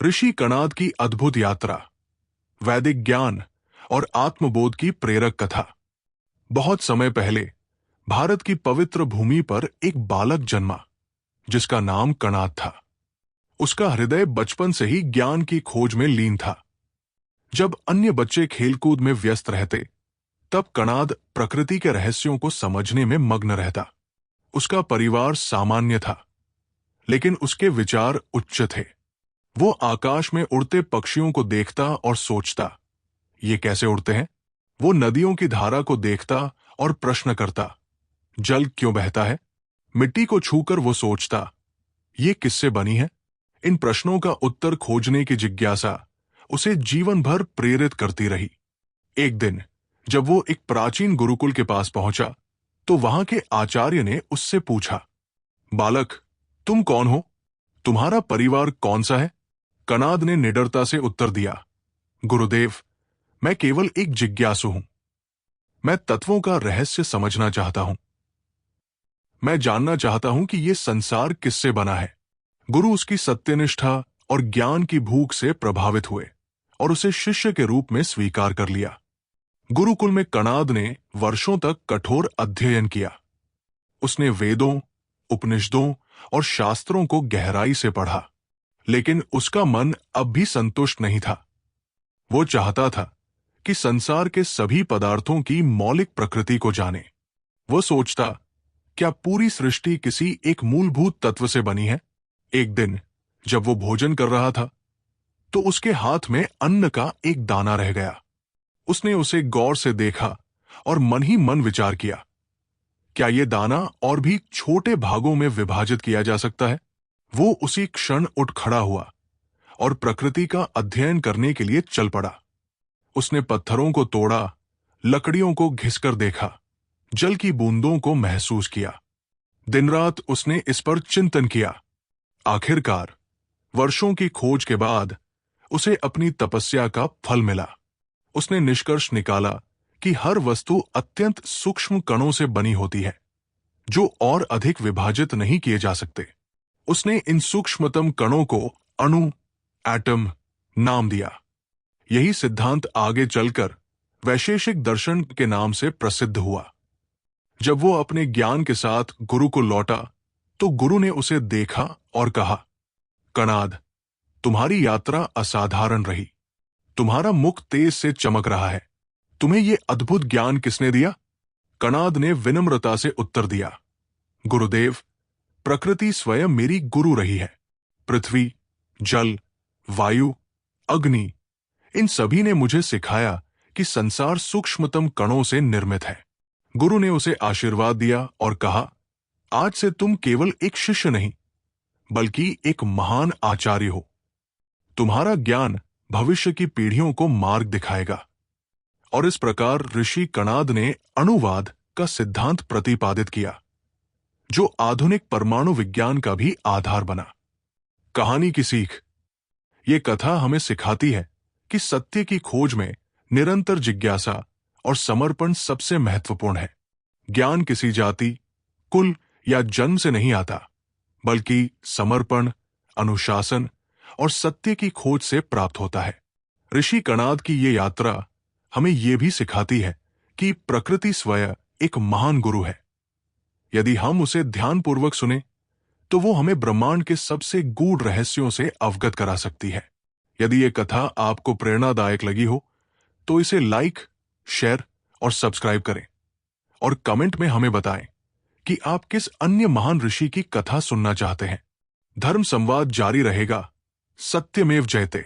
ऋषि कणाद की अद्भुत यात्रा, वैदिक ज्ञान और आत्मबोध की प्रेरक कथा। बहुत समय पहले भारत की पवित्र भूमि पर एक बालक जन्मा जिसका नाम कणाद था। उसका हृदय बचपन से ही ज्ञान की खोज में लीन था। जब अन्य बच्चे खेलकूद में व्यस्त रहते, तब कणाद प्रकृति के रहस्यों को समझने में मग्न रहता। उसका परिवार सामान्य था, लेकिन उसके विचार उच्च थे। वो आकाश में उड़ते पक्षियों को देखता और सोचता, ये कैसे उड़ते हैं? वो नदियों की धारा को देखता और प्रश्न करता, जल क्यों बहता है? मिट्टी को छूकर वो सोचता, ये किससे बनी है? इन प्रश्नों का उत्तर खोजने की जिज्ञासा उसे जीवन भर प्रेरित करती रही। एक दिन जब वो एक प्राचीन गुरुकुल के पास पहुंचा, तो वहां के आचार्य ने उससे पूछा, बालक, तुम कौन हो? तुम्हारा परिवार कौन सा है? कणाद ने निडरता से उत्तर दिया, गुरुदेव, मैं केवल एक जिज्ञासु हूं। मैं तत्वों का रहस्य समझना चाहता हूं। मैं जानना चाहता हूं कि यह संसार किससे बना है। गुरु उसकी सत्यनिष्ठा और ज्ञान की भूख से प्रभावित हुए और उसे शिष्य के रूप में स्वीकार कर लिया। गुरुकुल में कणाद ने वर्षों तक कठोर अध्ययन किया। उसने वेदों, उपनिषदों और शास्त्रों को गहराई से पढ़ा, लेकिन उसका मन अब भी संतुष्ट नहीं था। वो चाहता था कि संसार के सभी पदार्थों की मौलिक प्रकृति को जाने। वो सोचता, क्या पूरी सृष्टि किसी एक मूलभूत तत्व से बनी है? एक दिन जब वो भोजन कर रहा था, तो उसके हाथ में अन्न का एक दाना रह गया। उसने उसे गौर से देखा और मन ही मन विचार किया, क्या यह दाना और भी छोटे भागों में विभाजित किया जा सकता है? वो उसी क्षण उठ खड़ा हुआ और प्रकृति का अध्ययन करने के लिए चल पड़ा। उसने पत्थरों को तोड़ा, लकड़ियों को घिसकर देखा, जल की बूंदों को महसूस किया। दिन रात उसने इस पर चिंतन किया। आखिरकार वर्षों की खोज के बाद उसे अपनी तपस्या का फल मिला। उसने निष्कर्ष निकाला कि हर वस्तु अत्यंत सूक्ष्म कणों से बनी होती है, जो और अधिक विभाजित नहीं किए जा सकते। उसने इन सूक्ष्मतम कणों को अणु, एटम नाम दिया। यही सिद्धांत आगे चलकर वैशेषिक दर्शन के नाम से प्रसिद्ध हुआ। जब वो अपने ज्ञान के साथ गुरु को लौटा, तो गुरु ने उसे देखा और कहा, कणाद, तुम्हारी यात्रा असाधारण रही। तुम्हारा मुख तेज से चमक रहा है। तुम्हें यह अद्भुत ज्ञान किसने दिया? कणाद ने विनम्रता से उत्तर दिया, गुरुदेव, प्रकृति स्वयं मेरी गुरु रही है। पृथ्वी, जल, वायु, अग्नि, इन सभी ने मुझे सिखाया कि संसार सूक्ष्मतम कणों से निर्मित है। गुरु ने उसे आशीर्वाद दिया और कहा, आज से तुम केवल एक शिष्य नहीं, बल्कि एक महान आचार्य हो। तुम्हारा ज्ञान भविष्य की पीढ़ियों को मार्ग दिखाएगा। और इस प्रकार ऋषि कणाद ने अणुवाद का सिद्धांत प्रतिपादित किया, जो आधुनिक परमाणु विज्ञान का भी आधार बना। कहानी की सीख। ये कथा हमें सिखाती है कि सत्य की खोज में निरंतर जिज्ञासा और समर्पण सबसे महत्वपूर्ण है। ज्ञान किसी जाति, कुल या जन्म से नहीं आता, बल्कि समर्पण, अनुशासन और सत्य की खोज से प्राप्त होता है। ऋषि कणाद की ये यात्रा हमें यह भी सिखाती है कि प्रकृति स्वयं एक महान गुरु है। यदि हम उसे ध्यानपूर्वक सुने, तो वो हमें ब्रह्मांड के सबसे गूढ़ रहस्यों से अवगत करा सकती है। यदि ये कथा आपको प्रेरणादायक लगी हो, तो इसे लाइक, शेयर और सब्सक्राइब करें और कमेंट में हमें बताएं कि आप किस अन्य महान ऋषि की कथा सुनना चाहते हैं। धर्म संवाद जारी रहेगा। सत्यमेव जयते।